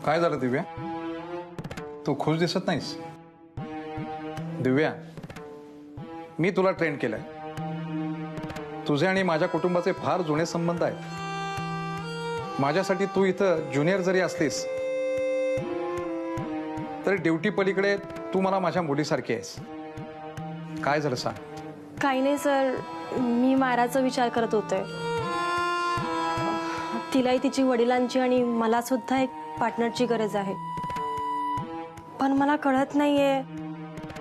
काय झालं दिव्या? तू खुश दिसत नाहीस. दिव्या, मी तुला ट्रेन केलंय. तुझे आणि माझ्या कुटुंबाचे फार जुने संबंध आहेत. माझ्यासाठी तू इथं ज्युनियर जरी असलीस तरी ड्युटी पलीकडे तू मला माझ्या मुलीसारखी आहेस. काय झालं सांग? काही नाही सर, मी मायराचा विचार करत होते. तिलाही तिची वडिलांची आणि मला सुद्धा एक पार्टनरची गरज आहे. पण मला कळत नाहीये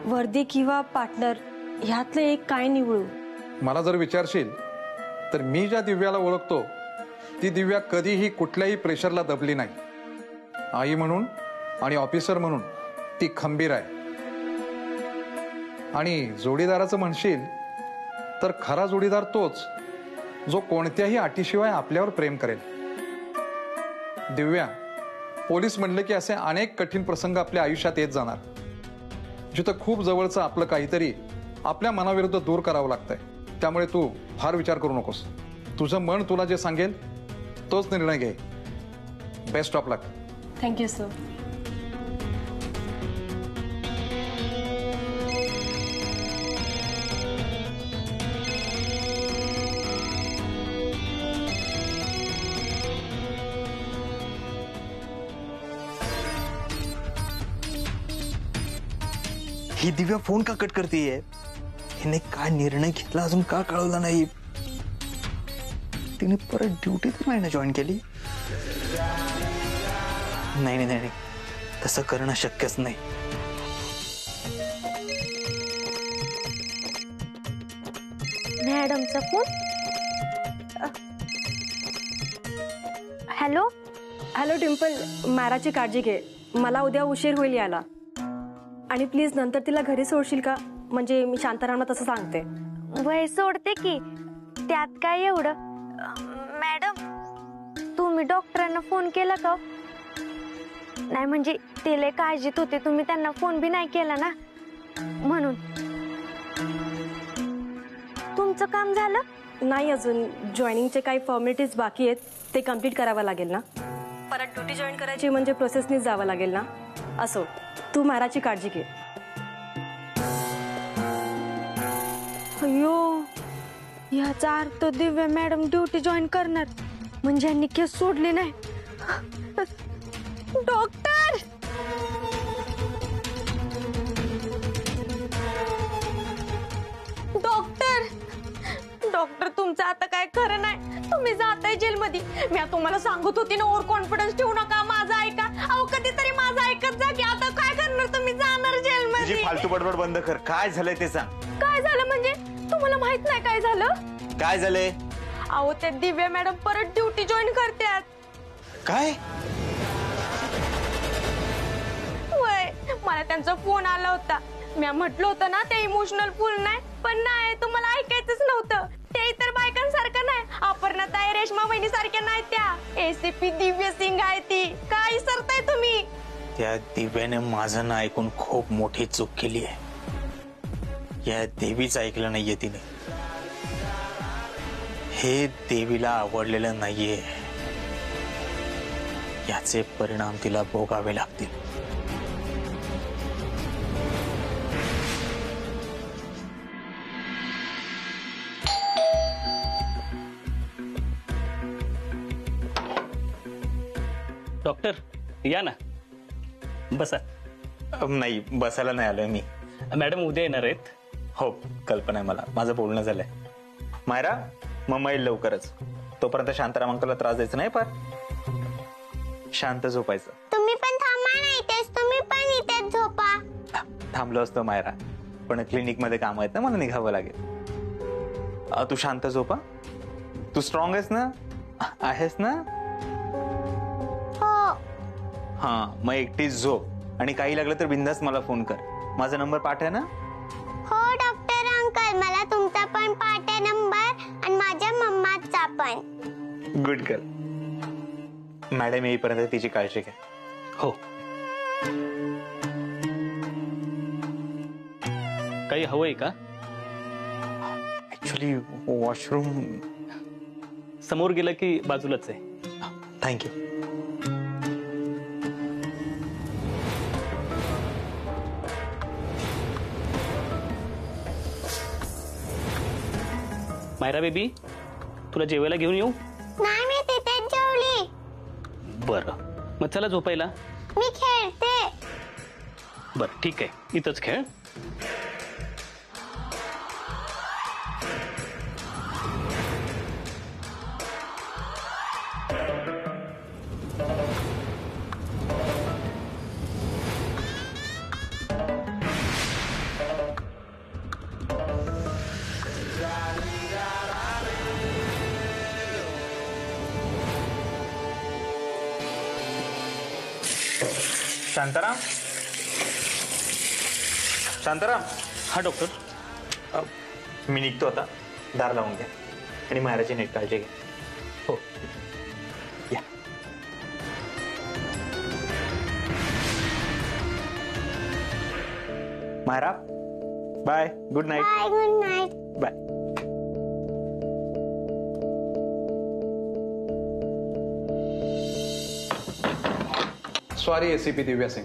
वर्दी किंवा पार्टनर ह्यातले एक काय निवडू. मला जर विचारशील तर मी ज्या दिव्याला ओळखतो ती दिव्या कधीही कुठल्याही प्रेशरला दबली नाही. आई म्हणून आणि ऑफिसर म्हणून ती खंबीर आहे. आणि जोडीदाराचं म्हणशील तर खरा जोडीदार तोच जो कोणत्याही अटीशिवाय आपल्यावर प्रेम करेल. दिव्या, पोलीस म्हणले की असे अनेक कठीण प्रसंग आपल्या आयुष्यात येत जाणार, जिथं खूप जवळचं आपलं काहीतरी आपल्या मनाविरुद्ध दूर करावं लागतंय. त्यामुळे तू फार विचार करू नकोस. तुझं मन तुला जे सांगेल तोच निर्णय घे. Best of luck. Thank you sir. He Divya phone का कट करतेय? हिने काय निर्णय घेतला अजून का कळवला नाही? तिने परत ड्युटी तर नाही ना जॉईन केली? नाही नाही नाही, तसं करणं शक्यच नाही. मॅडमचा फोन. हॅलो. हॅलो डिम्पल, मायराची काळजी घे. मला उद्या उशीर होईल यायला. आणि प्लीज नंतर तिला घरी सोडशील का? म्हणजे मी शांतारामला तसं सांगते. वय सोडते की, त्यात काय एवढं. मॅडम, तुम्ही डॉक्टरांना फोन केला का? नाही म्हणजे ते लय काळजीत होते, तुम्ही त्यांना फोन बी नाही केला ना, म्हणून. तुमचं काम झालं? नाही, अजून जॉईनिंगचे काही फॉर्मॅलिटीज बाकी आहेत, ते कम्प्लीट करावं लागेल ना. परत ड्युटी जॉईन करायची म्हणजे प्रोसेसनीच जावं लागेल ना. असो, तू मायराची काळजी घे. अयो, याचा अर्थ दिव्या मॅडम ड्युटी जॉईन करणार म्हणजे यांनी केस सोडली नाही. डॉक्टर, डॉक्टर, डॉक्टर, तुमचं आता काय खरं नाही. तुम्ही जाताय जेलमध्ये. मी तुम्हाला सांगत होती ना, ओव्हर कॉन्फिडन्स ठेवू नका, माझं ऐका. अहो कधीतरी माझं ऐकत जा की. आता काय करणार तुम्ही? जाणार जेलमध्ये. तुझी फालतू बडबड बंद कर. काय झालंय ते सांग. काय झालं म्हणजे? तुम्हाला माहित नाही काय झालं? काय झालंय? अहो ते दिव्या मॅडम परत ड्युटी जॉईन करतात. काय? वय, मला त्यांचा फोन आला होता. मी म्हटलं होतं ना ते इमोशनल फुल नाही, पण नाही, तुम्हाला ऐकायचंच नव्हतं. ते इतर बायकांसारखं नाही, अपर्णाताई, रेश्मा वहिनी सारख्या नाही त्या. एसीपी दिव्य सिंग आहे ती. काय विसरताय तुम्ही? त्या दिव्याने माझं ना ऐकून खूप मोठी चूक केली आहे. या देवीचं ऐकलं नाहीये तिने. हे देवीला आवडलेलं नाहीये. याचे परिणाम तिला भोगावे लागतील. डॉक्टर या ना, बसा. नाही, बसायला नाही आलोय मी. मॅडम उद्या येणार आहेत. हो, कल्पना आहे मला. माझं बोलणं झालंय. मायरा, मम्मा येईल लवकरच. तोपर्यंत शांताराम अंकलला त्रास द्यायचा नाही. फार शांत झोपायचं. तुम्ही पण थांबा ना इथेच. तुम्ही पण इथेच झोपा. थांबलो असतो मायरा, पण क्लिनिक मध्ये काम आहेत ना, मला निघावं लागेल. तू शांत झोपा. तू स्ट्रॉंग आहेस ना? आहेस ना? हो. हा, मग एकटीच झोप. आणि काही लागलं तर बिंदास मला फोन कर. माझा नंबर पाठ आहे ना? हो डॉक्टर अंकल, मला तुमचा पण पाठ आहे नंबर, आणि माझ्या मम्माचा पण. Good girl. मॅडम येईपर्यंत तिची काळजी घ्या. हो. काही हवंय का? ऍक्च्युली वॉशरूम समोर गेलं की बाजूलाच आहे. थँक्यू. मायरा बेबी, तुला जेवायला घेऊन येऊ? नाही, मी तिथेच जेवली. बरं, मग चला झोपायला. मी खेळते. बरं ठीक आहे, इथंच खेळ. शांताराम, शांताराम. हा डॉक्टर. मी निघतो आता. दार लावून घ्या आणि मायराची नीट काळजी घ्या. हो. या. Myra, bye. Good night. Bye, good night. Bye. Sorry ACP Divya Singh,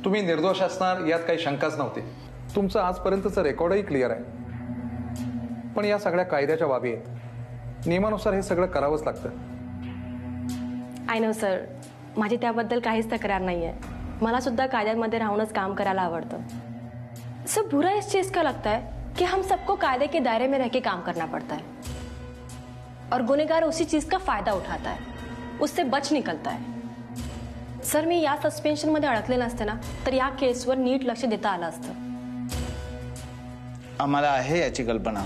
तुम्ही निर्दोष असणार यात काही शंकाच नव्हती. तुमचं आजपर्यंतचं रेकॉर्डही क्लिअर आहे. पण या सगळ्या कायद्याच्या बाबी आहेत. नियमानुसार हे सगळं करावंच लागतं. आय नो सर, माझी त्याबद्दल काहीच तक्रार नाही आहे. मला सुद्धा कायद्यांमध्ये राहूनच काम करायला आवडतं. सब बुरा इस चीज का लगता है कि हम सबको कायदे के दायरे में रह के काम करना पड़ता है और गुनहगार उसी चीज का फायदा उठाता है, उससे बच निकलता है. सर, मी या सस्पेन्शन मध्ये अडकले नसते ना तर या केसवर नीट लक्ष देता आलं असतं. आम्हाला आहे याची कल्पना.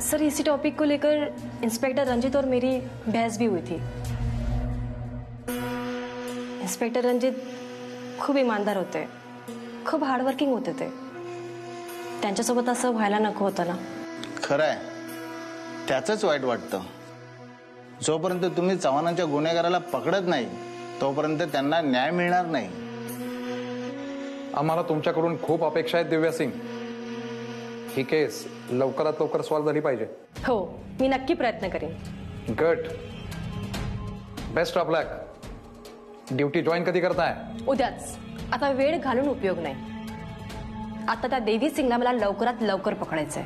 सर, इसी टॉपिक को लेकर इंस्पेक्टर रंजित और मेरी बहस भी हुई थी. इंस्पेक्टर रंजित खूप ईमानदार होते, खूप हार्डवर्किंग होते. ते त्यांच्यासोबत असं व्हायला नको होतं ना. खरं आहे, त्याचंच वाईट वाटतं. जोपर्यंत तुम्ही चव्हाणांच्या गुन्हेगाराला पकडत नाही तोपर्यंत त्यांना न्याय मिळणार नाही. आम्हाला तुमच्याकडून खूप अपेक्षा आहेत दिव्या सिंग. ही केस लवकरात लवकर सॉल्व्ह झाली पाहिजे. हो, मी नक्की प्रयत्न करेन. Good. Best of luck. Duty join कधी करताय? उद्याच. आता वेळ घालून उपयोग नाही. आता त्या देवी सिंगला मला लवकरात लवकर पकडायचंय.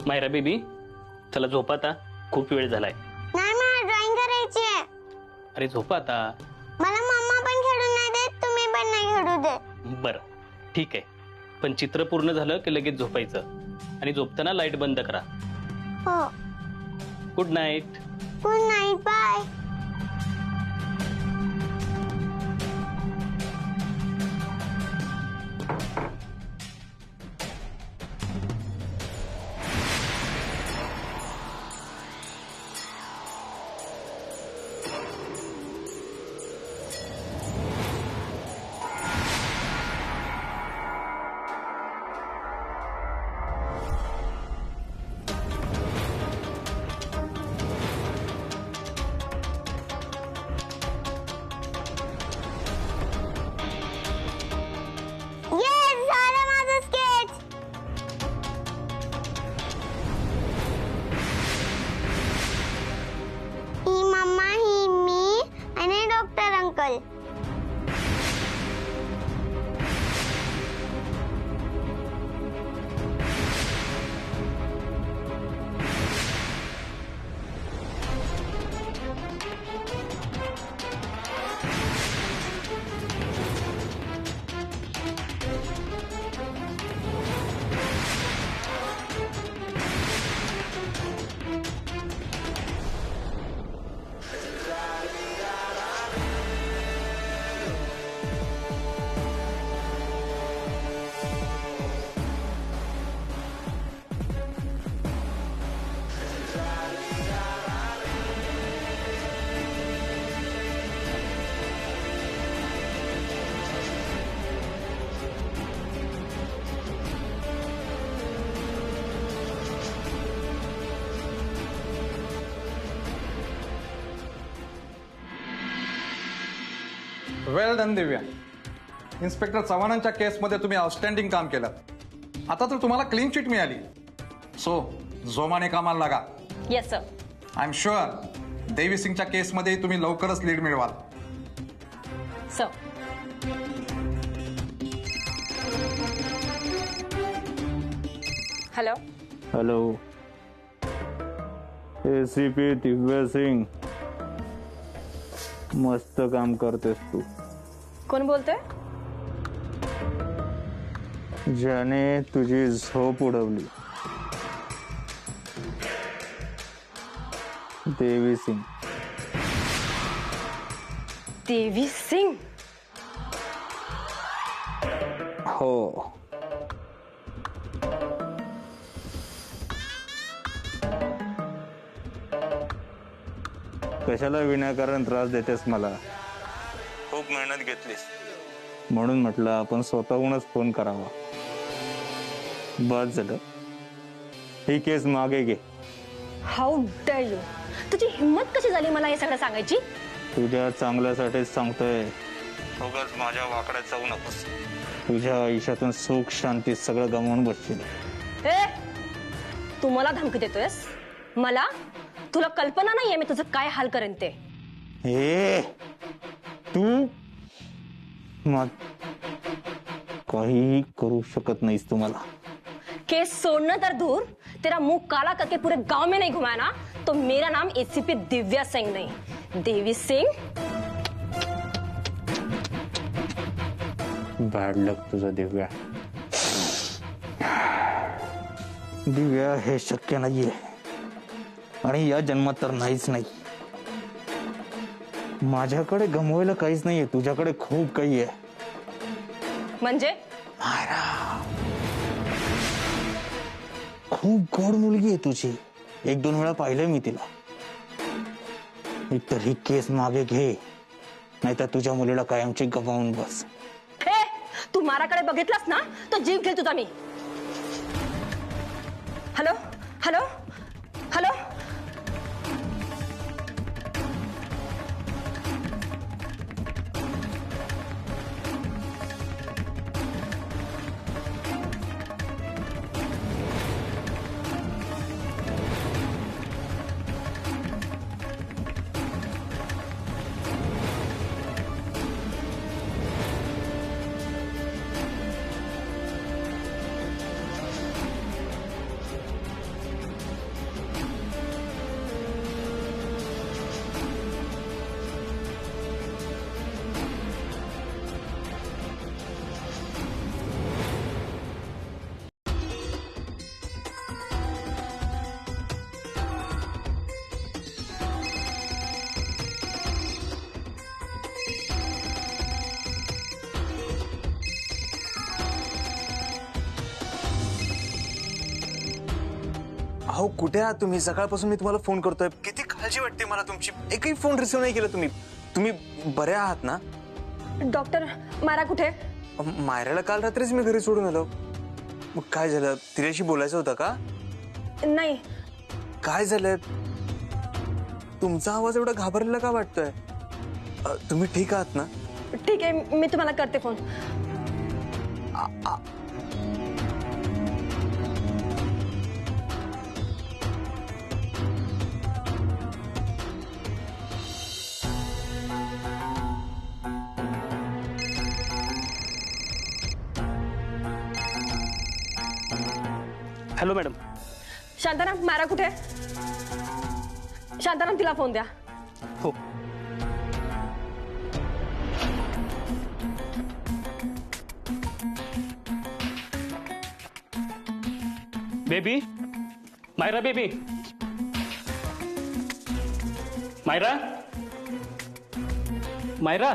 मायरा बेबी, चला झोपा आता. खूप वेळ झालाय. नाही, मला ड्रॉइंग करायची आहे. अरे झोपा आता. मला मम्मा पण खेळू नाही देत, तुम्ही पण नाही खेळू देत. बरं ठीक आहे, पण चित्र पूर्ण झालं की लगेच झोपायचं आणि झोपताना लाईट बंद करा. हो. Good night. Good night. Bye. Well done Divya. Inspector चव्हाणांच्या केसमध्ये तुम्ही आउटस्टँडिंग काम केलं. आता तर तुम्हाला क्लीन चिट मिळाली. सो जोमाने कामाला लागा. Yes sir. I am sure देवी सिंगच्या केसमध्ये तुम्ही लवकरच लीड मिळवाल. सर. हॅलो. हॅलो, ACP दिव्या सिंग. मस्त काम करतेस तू. कोण बोलतोय? ज्याने तुझी झोप उडवली, देवी सिंग. देवी सिंग? हो, कशाला विनाकारण त्रास देतेस मला? खूप मेहनत घेतलीस म्हणून म्हटलं आपण स्वतःहूनच फोन करावा. बस झालं, ही केस मागे घे. How dare you. तुझी हिंमत कशी झाली मला हे सगळं सांगायची? तुझ्या चांगल्यासाठीच सांगतोय. उगाच माझ्या वाकड्यात जाऊ नकोस. तुझ्या आयुष्यातून सुख शांती सगळं गमावून बसशील. ए, तू मला धमकी देतोयस? मला? तुला कल्पना नाहीये मी तुझं काय हाल करेन ते. हे तू मग काही करू शकत नाहीस तुम्हाला. केस सोडना तर दूर, तेरा मुंह काला करके पूरे गांव में नहीं घुमाया ना तो मेरा नाम ACP दिव्या सिंह नहीं, देवी सिंह. बॅड लक तुझं दिव्या. दिव्या, हे शक्य नाहीये आणि या जन्मात तर नाहीच नाही. माझ्याकडे गमवायला काहीच नाहीये, तुझ्याकडे खूप काही आहे. म्हणजे? खूप गोड मुलगी आहे तुझी. 1-2 वेळा पाहिलंय मी तिला. एकतर ही केस मागे घे, नाहीतर तुझ्या मुलीला कायमची गमावून बस. हे, तू माराकडे बघितलास ना तो जीव घेईल तुझा मी. Hello hello hello. अहो कुठे आहात तुम्ही? सकाळपासून मी तुम्हाला फोन करतोय. किती काळजी वाटते मला तुमची. एकही फोन रिसिव्ह नाही केला तुम्ही. तुम्ही बरे आहात ना? डॉक्टर मारा कुठे? मायराला काल रात्रीच मी घरी सोडून आलो. मग काय झालं? तिच्याशी बोलायचं होतं का? नाही. काय झालं? तुमचा आवाज एवढा घाबरलेला का वाटतोय? तुम्ही ठीक आहात ना? ठीक आहे, मी तुम्हाला करते फोन. Hello madam. शांताराम मारा कुठे? शांताराम तिला फोन द्या. हो. Baby, Myra baby, Myra, Myra.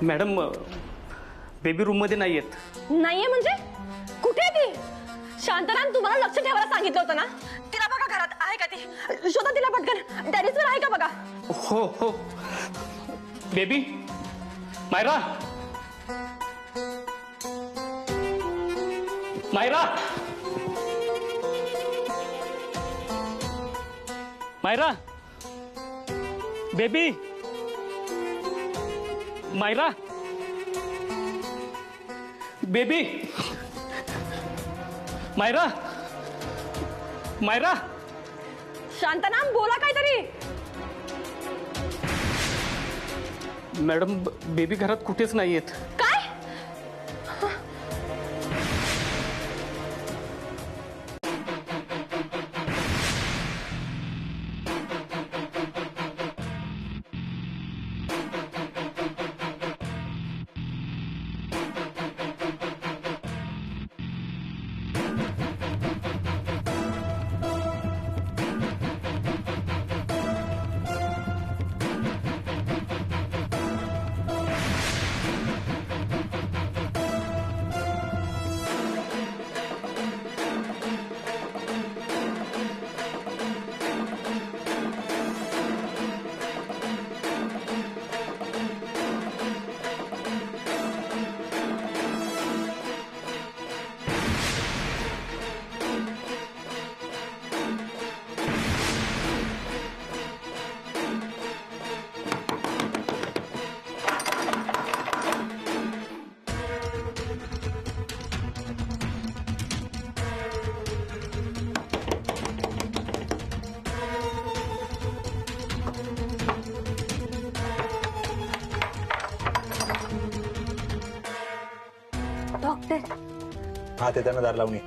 Madam baby room मध्ये नाही येत. नाहीये म्हणजे? कुठे आहे ती? शांताराम तुम्हाला लक्ष ठेवायला सांगितलं होतं ना. तिला बघा घरात आहे का ती. शोधा तिला पटकन. टेरेसवर आहे का बघा. हो हो. Baby, Myra, Myra, Myra, baby, Myra, baby, Myra, Myra. शांतनाम, बोला काहीतरी. मॅडम, बेबी घरात कुठेच नाहीयेत. काय? डॉक्टर. हा, ते त्यांना दार लावून ये.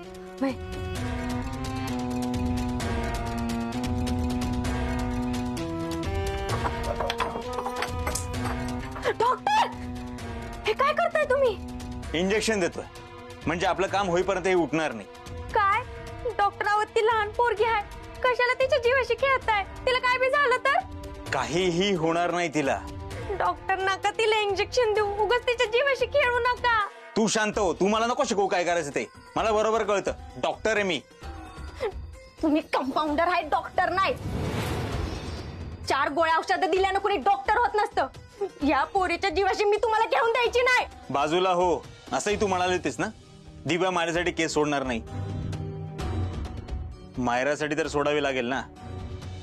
डॉक्टर, हे काय करताय तुम्ही? इंजेक्शन देतोय म्हणजे आपलं काम होईपर्यंत हे उठणार नाही. काय डॉक्टरावर ती लहान पोरगी आहे, कशाला तिच्या जीवाशी खेळताय? तिला काय बी झालं तर? काहीही होणार नाही तिला. डॉक्टर नका तिला इंजेक्शन देऊ, उगाच तिच्या जीवाशी खेळू नका. तू शांत हो. तू मला नको शिकवू काय करायचं ते. मला बरोबर कळतं. डॉक्टर आहे मी. तुम्ही कंपाऊंडर आहे, डॉक्टर नाही. 4 गोळ्या औषधं दिल्यानं कोणी डॉक्टर होत नसतं. या पोरीच्या जीवाशी मी तुम्हाला घेऊन द्यायची नाही. बाजूला हो, असंही तू म्हणाली होतीस ना. दिव्या माझ्यासाठी केस सोडणार नाही. मायरासाठी तर सोडावी लागेल ना.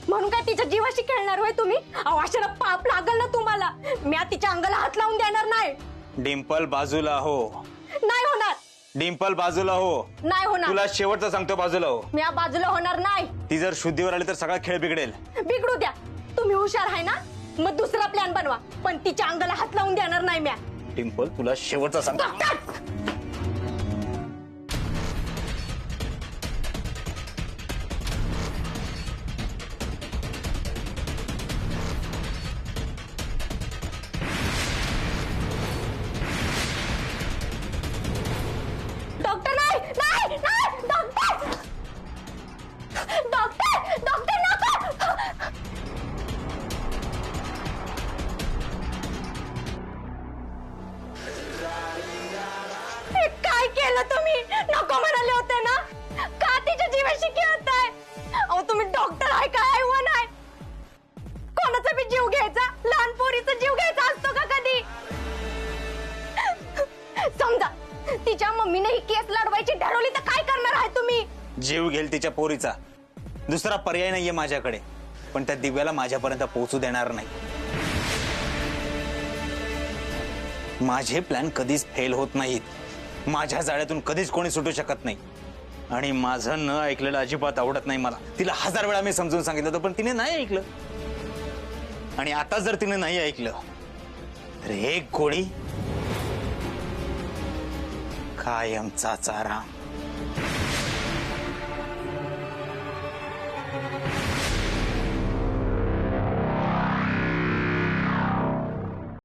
म्हणून काय तिच्या जीवाशी खेळणार होय तुम्ही? अशाला पाप लागल ना तुम्हाला. मी तिच्या अंगाला हात लावून देणार नाही. डिंपल बाजूला हो. नाही होणार. डिंपल बाजूला हो. नाही होणार. तुला शेवटचं सांगतो, बाजूला हो. मी बाजूला होणार नाही. ती जर शुद्धीवर आली तर सगळा खेळ बिघडेल. बिघडू द्या. तुम्ही हुशार आहे ना, मग दुसरा प्लॅन बनवा, पण तिच्या अंगाला हात लावून देणार नाही म्या. डिंपल, तुला शेवटचं सांगतो. डॉक्टर नाही, नाही, नाही, डॉक्टर, डॉक्टर, डॉक्टर नको. हे काय केलं तुम्ही? नको म्हणाले होते ना. का तिच्या जीवाशी खेळताय? अहो तुम्ही डॉक्टर आहे का ऐवण आहे? कोणाचा बी जीव घ्यायचा? लहान पोरीचा जीव घ्यायचा असतो का कधी? समजा तिच्या मम्मीने ही केस लढवायची ठरवली तर काय करणार आहे तुम्ही? जीव घेईल तिच्या पोरीचा. दुसरा पर्याय नाहीये माझ्याकडे. पण त्या दिव्याला माझ्यापर्यंत पोहोचू देणार नाही. माझे प्लॅन कधीच फेल होत नाहीत. माझ्या जाळ्यातून कधीच कोणी सुटू शकत नाही. आणि माझं न ऐकलेलं अजिबात आवडत नाही मला. तिला 1000 वेळा मी समजून सांगितलं होतं, पण तिने नाही ऐकलं. आणि आता जर तिने नाही ऐकलं तर एक गोळी कायमचा चारा.